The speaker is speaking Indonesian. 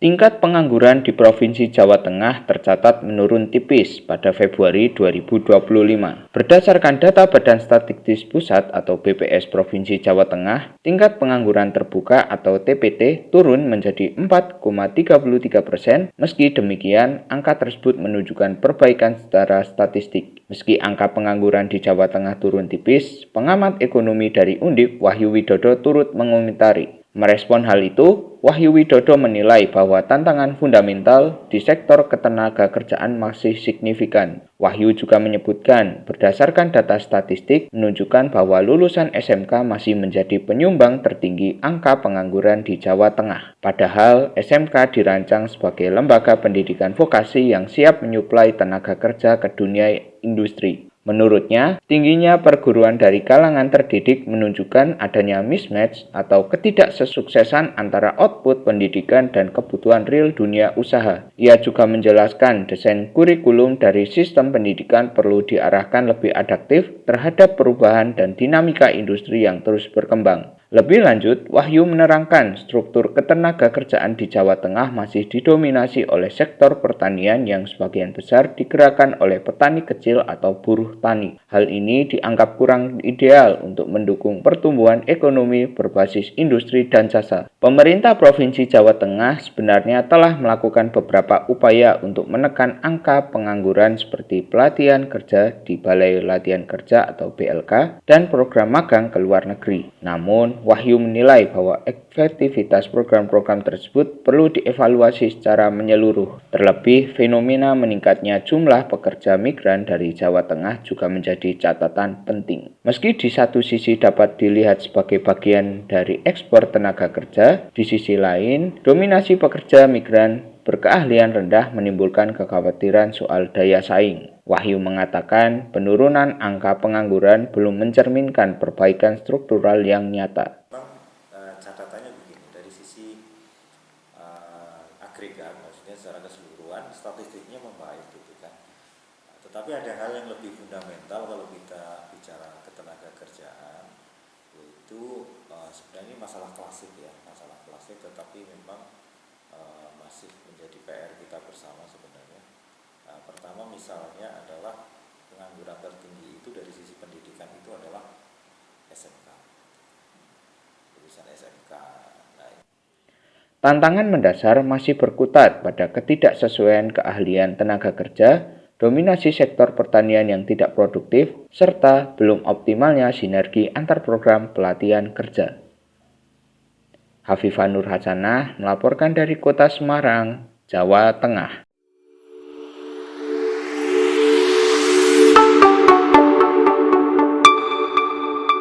Tingkat pengangguran di Provinsi Jawa Tengah tercatat menurun tipis pada Februari 2025. Berdasarkan data Badan Statistik Pusat atau BPS Provinsi Jawa Tengah, tingkat pengangguran terbuka atau TPT turun menjadi 4,33%. Meski demikian, angka tersebut menunjukkan perbaikan secara statistik. Meski angka pengangguran di Jawa Tengah turun tipis, pengamat ekonomi dari Undip, Wahyu Widodo turut mengomentari. Merespon hal itu, Wahyu Widodo menilai bahwa tantangan fundamental di sektor ketenagakerjaan masih signifikan. Wahyu juga menyebutkan, berdasarkan data statistik menunjukkan bahwa lulusan SMK masih menjadi penyumbang tertinggi angka pengangguran di Jawa Tengah. Padahal SMK dirancang sebagai lembaga pendidikan vokasi yang siap menyuplai tenaga kerja ke dunia industri. Menurutnya, tingginya perguruan dari kalangan terdidik menunjukkan adanya mismatch atau ketidaksesuksesan antara output pendidikan dan kebutuhan real dunia usaha. Ia juga menjelaskan desain kurikulum dari sistem pendidikan perlu diarahkan lebih adaptif terhadap perubahan dan dinamika industri yang terus berkembang. Lebih lanjut, Wahyu menerangkan struktur ketenagakerjaan di Jawa Tengah masih didominasi oleh sektor pertanian yang sebagian besar digerakkan oleh petani kecil atau buruh tani. Hal ini dianggap kurang ideal untuk mendukung pertumbuhan ekonomi berbasis industri dan jasa. Pemerintah Provinsi Jawa Tengah sebenarnya telah melakukan beberapa upaya untuk menekan angka pengangguran seperti pelatihan kerja di Balai Latihan Kerja atau BLK dan program magang ke luar negeri. Namun, Wahyu menilai bahwa efektivitas program-program tersebut perlu dievaluasi secara menyeluruh. Terlebih, fenomena meningkatnya jumlah pekerja migran dari Jawa Tengah juga menjadi catatan penting. Meski di satu sisi dapat dilihat sebagai bagian dari ekspor tenaga kerja, di sisi lain, dominasi pekerja migran berkeahlian rendah menimbulkan kekhawatiran soal daya saing. Wahyu mengatakan penurunan angka pengangguran belum mencerminkan perbaikan struktural yang nyata. Catatannya begini, dari sisi agregat, maksudnya secara keseluruhan, statistiknya membaik gitu kan. Tetapi ada hal yang lebih fundamental kalau kita bicara ketenaga kerjaan, yaitu sebenarnya masalah klasik ya, masalah klasik, tetapi memang masih menjadi PR kita bersama sebenarnya. Pertama misalnya adalah pengangguran tertinggi itu dari sisi pendidikan itu adalah SMK, lulusan SMK. Tantangan mendasar masih berkutat pada ketidaksesuaian keahlian tenaga kerja, dominasi sektor pertanian yang tidak produktif, serta belum optimalnya sinergi antar program pelatihan kerja. Hafifah Nur Hasanah melaporkan dari Kota Semarang, Jawa Tengah.